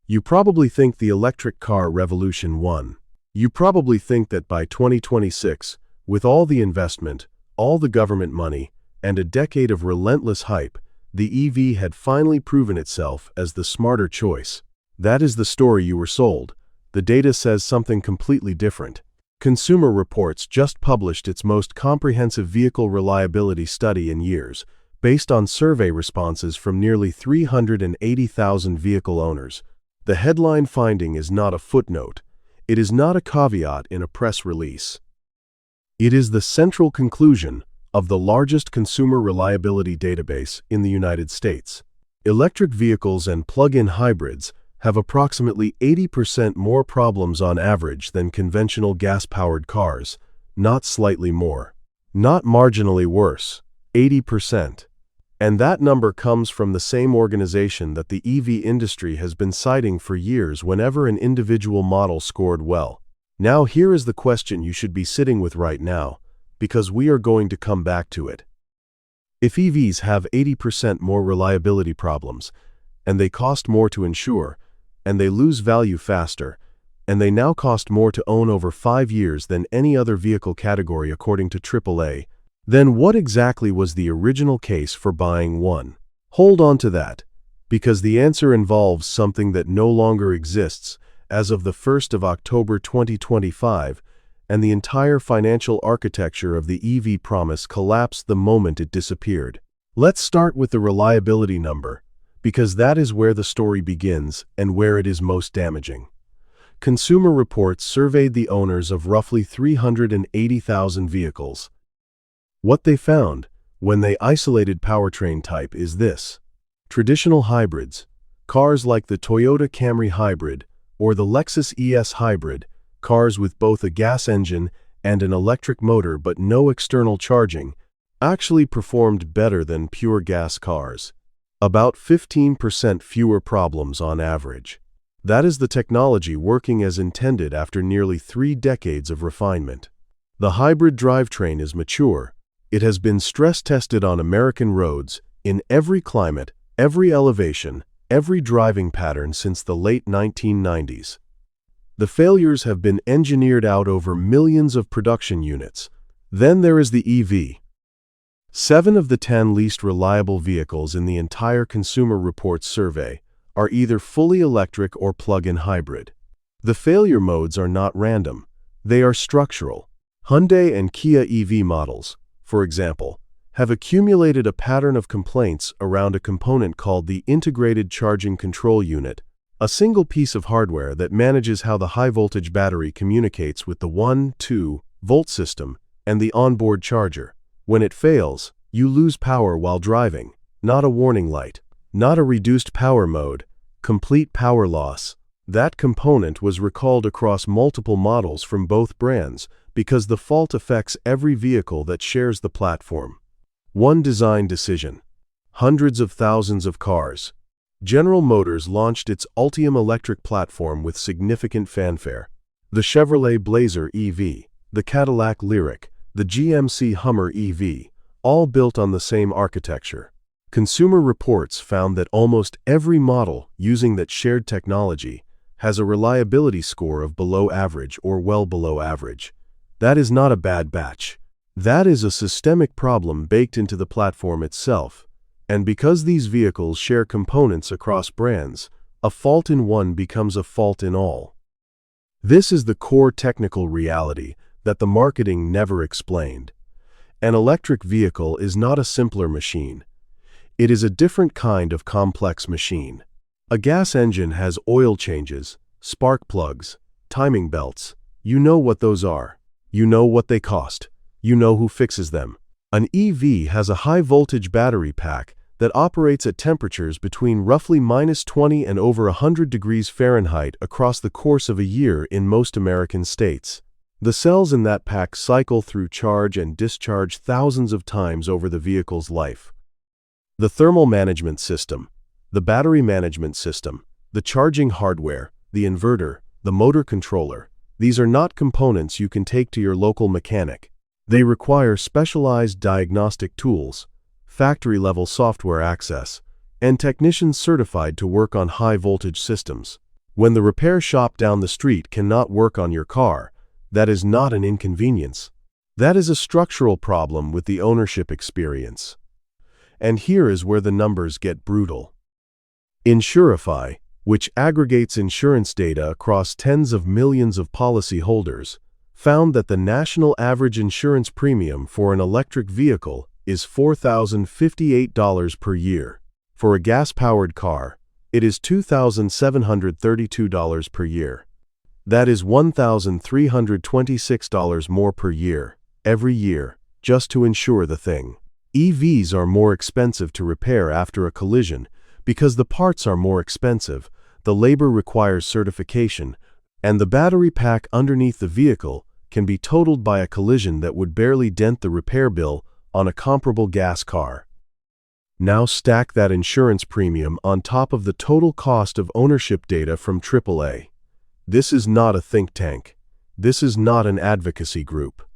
You probably think the electric car revolution won. You probably think that by 2026, with all the investment, all the government money, and a decade of relentless hype, the EV had finally proven itself as the smarter choice. That is the story you were sold. The data says something completely different. Consumer Reports just published its most comprehensive vehicle reliability study in years, based on survey responses from nearly 380,000 vehicle owners. The headline finding is not a footnote. It is not a caveat in a press release. It is the central conclusion of the largest consumer reliability database in the United States. Electric vehicles and plug-in hybrids have approximately 80% more problems on average than conventional gas-powered cars, not slightly more. Not marginally worse, 80%. And that number comes from the same organization that the EV industry has been citing for years whenever an individual model scored well. Now here is the question you should be sitting with right now, because we are going to come back to it. If EVs have 80% more reliability problems, and they cost more to insure, and they lose value faster, and they now cost more to own over 5 years than any other vehicle category according to AAA, then what exactly was the original case for buying one? Hold on to that, because the answer involves something that no longer exists as of the 1st of October 2025, and the entire financial architecture of the EV promise collapsed the moment it disappeared. Let's start with the reliability number, because that is where the story begins and where it is most damaging. Consumer Reports surveyed the owners of roughly 380,000 vehicles. What they found when they isolated powertrain type is this: traditional hybrids, cars like the Toyota Camry Hybrid or the Lexus ES Hybrid, cars with both a gas engine and an electric motor but no external charging, actually performed better than pure gas cars. About 15% fewer problems on average. That is the technology working as intended after nearly 3 decades of refinement. The hybrid drivetrain is mature. It has been stress-tested on American roads, in every climate, every elevation, every driving pattern since the late 1990s. The failures have been engineered out over millions of production units. Then there is the EV. 7 of the 10 least reliable vehicles in the entire Consumer Reports survey are either fully electric or plug-in hybrid. The failure modes are not random. They are structural. Hyundai and Kia EV models, for example, have accumulated a pattern of complaints around a component called the Integrated Charging Control Unit, a single piece of hardware that manages how the high-voltage battery communicates with the 1-2-volt system and the onboard charger. When it fails, you lose power while driving, not a warning light, not a reduced power mode, complete power loss. That component was recalled across multiple models from both brands because the fault affects every vehicle that shares the platform. One design decision. Hundreds of thousands of cars. General Motors launched its Ultium electric platform with significant fanfare. The Chevrolet Blazer EV, the Cadillac Lyriq, the GMC Hummer EV, all built on the same architecture. Consumer Reports found that almost every model using that shared technology has a reliability score of below average or well below average. That is not a bad batch. That is a systemic problem baked into the platform itself. And because these vehicles share components across brands, a fault in one becomes a fault in all. This is the core technical reality that the marketing never explained. An electric vehicle is not a simpler machine. It is a different kind of complex machine. A gas engine has oil changes, spark plugs, timing belts. You know what those are. You know what they cost. You know who fixes them. An EV has a high-voltage battery pack that operates at temperatures between roughly -20 and over 100 degrees Fahrenheit across the course of a year in most American states. The cells in that pack cycle through charge and discharge thousands of times over the vehicle's life. The thermal management system, the battery management system, the charging hardware, the inverter, the motor controller, these are not components you can take to your local mechanic. They require specialized diagnostic tools, factory-level software access, and technicians certified to work on high-voltage systems. When the repair shop down the street cannot work on your car, that is not an inconvenience. That is a structural problem with the ownership experience. And here is where the numbers get brutal. Insurify, which aggregates insurance data across tens of millions of policyholders, found that the national average insurance premium for an electric vehicle is $4,058 per year. For a gas-powered car, it is $2,732 per year. That is $1,326 more per year, every year, just to insure the thing. EVs are more expensive to repair after a collision because the parts are more expensive, the labor requires certification, and the battery pack underneath the vehicle can be totaled by a collision that would barely dent the repair bill on a comparable gas car. Now stack that insurance premium on top of the total cost of ownership data from AAA. This is not a think tank. This is not an advocacy group.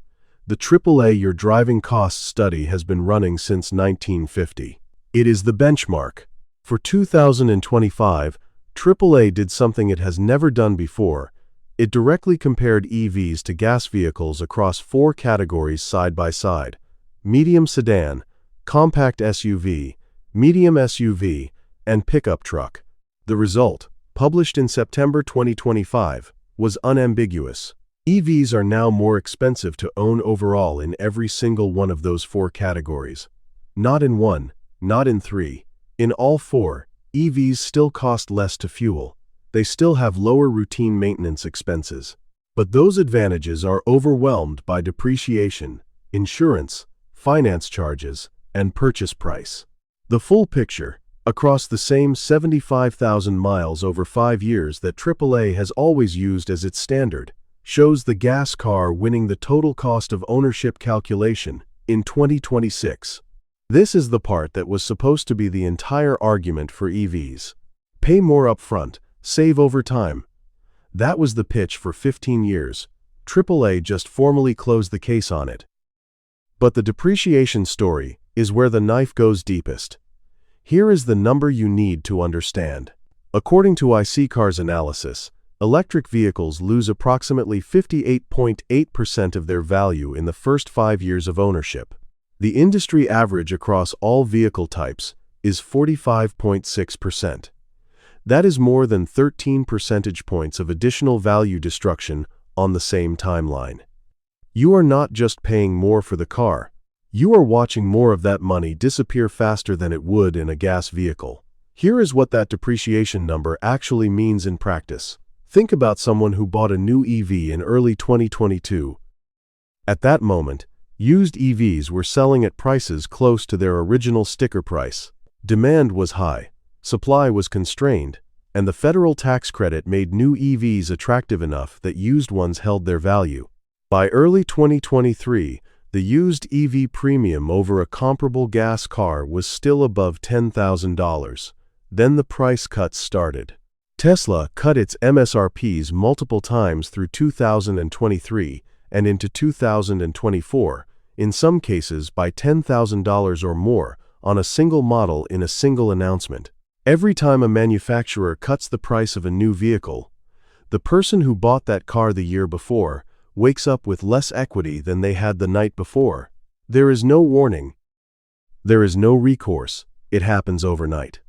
The AAA Your Driving Costs study has been running since 1950. It is the benchmark. For 2025, AAA did something it has never done before. It directly compared EVs to gas vehicles across 4 categories side by side: medium sedan, compact SUV, medium SUV, and pickup truck. The result, published in September 2025, was unambiguous. EVs are now more expensive to own overall in every single one of those 4 categories. Not in 1, not in 3. In all 4, EVs still cost less to fuel. They still have lower routine maintenance expenses. But those advantages are overwhelmed by depreciation, insurance, finance charges, and purchase price. The full picture, across the same 75,000 miles over 5 years that AAA has always used as its standard, shows the gas car winning the total cost of ownership calculation in 2026. This is the part that was supposed to be the entire argument for EVs. Pay more upfront, save over time. That was the pitch for 15 years. AAA just formally closed the case on it. But the depreciation story is where the knife goes deepest. Here is the number you need to understand. According to iCar's analysis, electric vehicles lose approximately 58.8% of their value in the first 5 years of ownership. The industry average across all vehicle types is 45.6%. That is more than 13 percentage points of additional value destruction on the same timeline. You are not just paying more for the car. You are watching more of that money disappear faster than it would in a gas vehicle. Here is what that depreciation number actually means in practice. Think about someone who bought a new EV in early 2022. At that moment, used EVs were selling at prices close to their original sticker price. Demand was high, supply was constrained, and the federal tax credit made new EVs attractive enough that used ones held their value. By early 2023, the used EV premium over a comparable gas car was still above $10,000. Then the price cuts started. Tesla cut its MSRPs multiple times through 2023 and into 2024, in some cases by $10,000 or more on a single model in a single announcement. Every time a manufacturer cuts the price of a new vehicle, the person who bought that car the year before wakes up with less equity than they had the night before. There is no warning. There is no recourse. It happens overnight.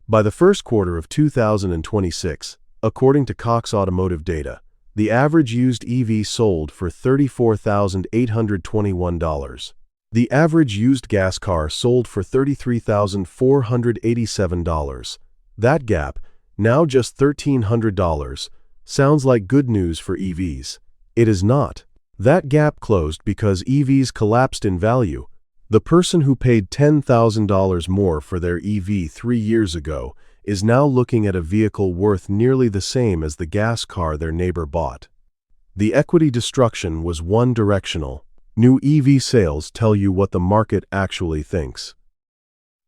By the first quarter of 2026, according to Cox Automotive data, the average used EV sold for $34,821. The average used gas car sold for $33,487. That gap, now just $1,300, sounds like good news for EVs. It is not. That gap closed because EVs collapsed in value. The person who paid $10,000 more for their EV 3 years ago is now looking at a vehicle worth nearly the same as the gas car their neighbor bought. The equity destruction was one-directional. New EV sales tell you what the market actually thinks.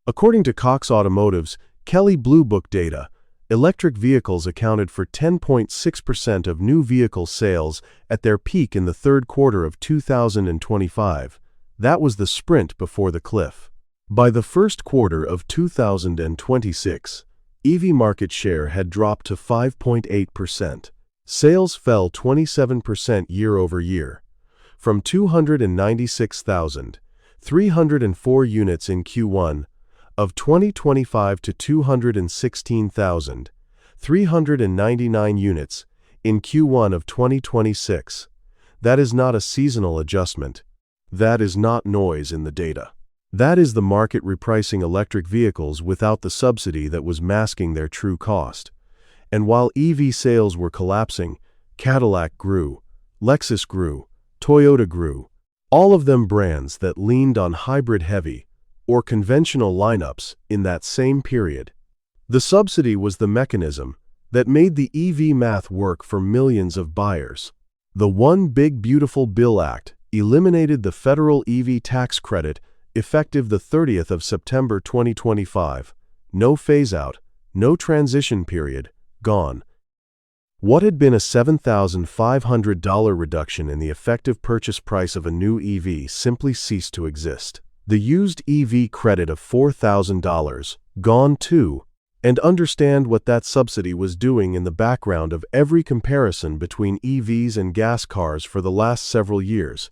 According to Cox Automotive's Kelley Blue Book data, electric vehicles accounted for 10.6% of new vehicle sales at their peak in the third quarter of 2025. That was the sprint before the cliff. By the first quarter of 2026, EV market share had dropped to 5.8%. Sales fell 27% year-over-year, from 296,304 units in Q1 of 2025 to 216,399 units in Q1 of 2026. That is not a seasonal adjustment. That is not noise in the data. That is the market repricing electric vehicles without the subsidy that was masking their true cost. And while EV sales were collapsing, Cadillac grew, Lexus grew, Toyota grew, all of them brands that leaned on hybrid-heavy or conventional lineups in that same period. The subsidy was the mechanism that made the EV math work for millions of buyers. The One Big Beautiful Bill Act eliminated the federal EV tax credit effective the 30th of September 2025. No phase-out, no transition period, gone. What had been a $7,500 reduction in the effective purchase price of a new EV simply ceased to exist. The used EV credit of $4,000, gone too. And understand what that subsidy was doing in the background of every comparison between EVs and gas cars for the last several years.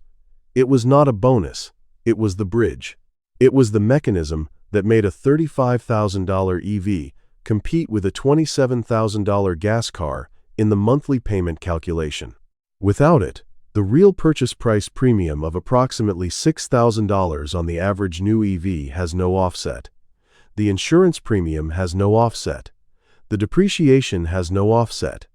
It was not a bonus, it was the bridge. It was the mechanism that made a $35,000 EV compete with a $27,000 gas car in the monthly payment calculation. Without it, the real purchase price premium of approximately $6,000 on the average new EV has no offset. The insurance premium has no offset. The depreciation has no offset.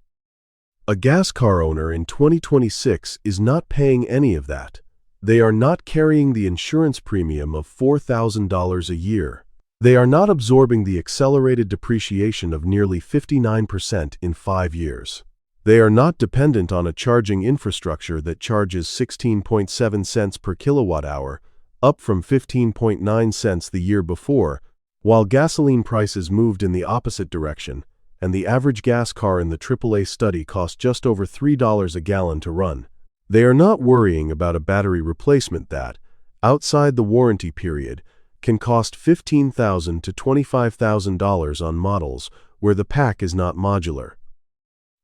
A gas car owner in 2026 is not paying any of that. They are not carrying the insurance premium of $4,000 a year. They are not absorbing the accelerated depreciation of nearly 59% in 5 years. They are not dependent on a charging infrastructure that charges 16.7 cents per kilowatt hour, up from 15.9 cents the year before, while gasoline prices moved in the opposite direction, and the average gas car in the AAA study cost just over $3 a gallon to run. They are not worrying about a battery replacement that, outside the warranty period, can cost $15,000 to $25,000 on models where the pack is not modular.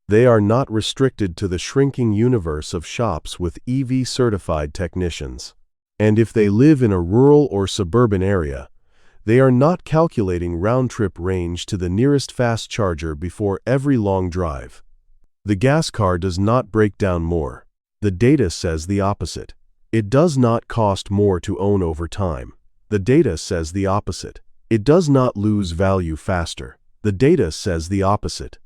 They are not restricted to the shrinking universe of shops with EV-certified technicians. And if they live in a rural or suburban area, they are not calculating round-trip range to the nearest fast charger before every long drive. The gas car does not break down more. The data says the opposite. It does not cost more to own over time. The data says the opposite. It does not lose value faster. The data says the opposite.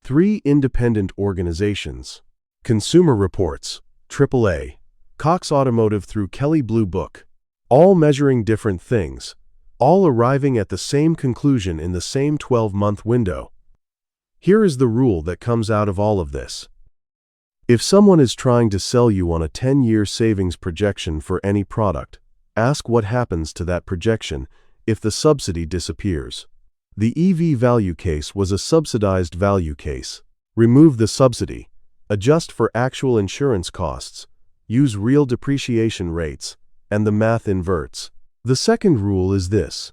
3 independent organizations. Consumer Reports, AAA, Cox Automotive through Kelley Blue Book. All measuring different things, all arriving at the same conclusion in the same 12-month window. Here is the rule that comes out of all of this. If someone is trying to sell you on a 10-year savings projection for any product, ask what happens to that projection if the subsidy disappears. The EV value case was a subsidized value case. Remove the subsidy, adjust for actual insurance costs, use real depreciation rates, and the math inverts. The second rule is this: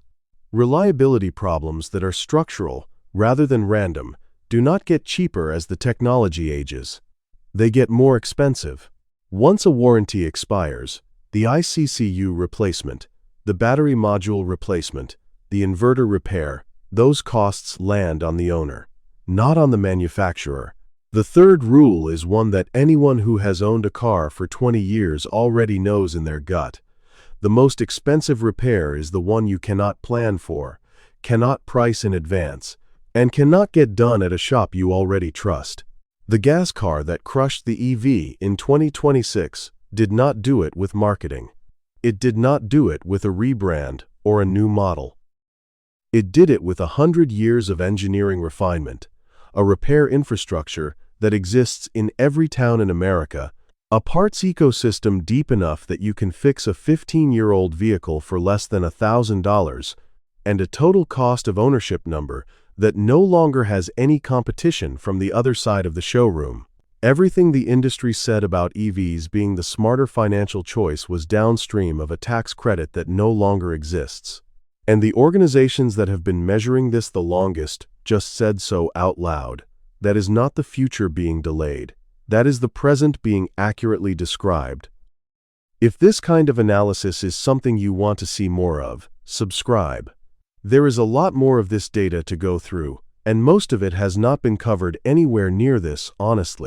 reliability problems that are structural rather than random do not get cheaper as the technology ages. They get more expensive. Once a warranty expires, the ICCU replacement, the battery module replacement, the inverter repair, those costs land on the owner, not on the manufacturer. The third rule is one that anyone who has owned a car for 20 years already knows in their gut. The most expensive repair is the one you cannot plan for, cannot price in advance, and cannot get done at a shop you already trust. The gas car that crushed the EV in 2026 did not do it with marketing. It did not do it with a rebrand or a new model. It did it with 100 years of engineering refinement, a repair infrastructure that exists in every town in America, a parts ecosystem deep enough that you can fix a 15-year-old vehicle for less than $1,000, and a total cost of ownership number that no longer has any competition from the other side of the showroom. Everything the industry said about EVs being the smarter financial choice was downstream of a tax credit that no longer exists. And the organizations that have been measuring this the longest just said so out loud. That is not the future being delayed. That is the present being accurately described. If this kind of analysis is something you want to see more of, subscribe. There is a lot more of this data to go through, and most of it has not been covered anywhere near this, honestly.